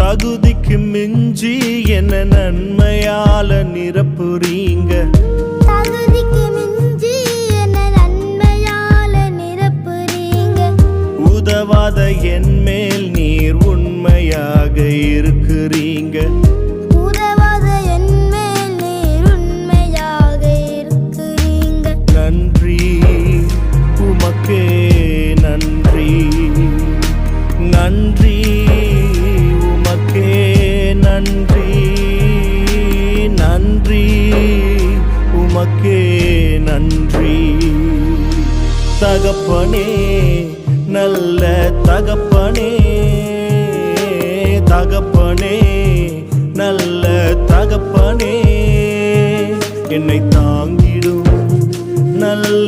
தகுதிக்கு மிஞ்சி என்ன நன்மையால நிரப்புறீங்க. தகுதிக்கு மிஞ்சி என்ன நன்மையால நிரப்புறீங்க. உதவாத என் மேல் நீர் உண்மையாக இருக்கிறீங்க. உதவாத என் மேல் நீர் உண்மையாக இருக்கிறீங்க. நன்றி உமக்கே நன்றி, நன்றி உமக்கே நன்றி, நன்றி உமக்கே நன்றி. தகப்பனே நல்ல தகப்பனே, தகப்பனே நல்ல தகப்பனே, என்னை தாங்கிடும் நல்ல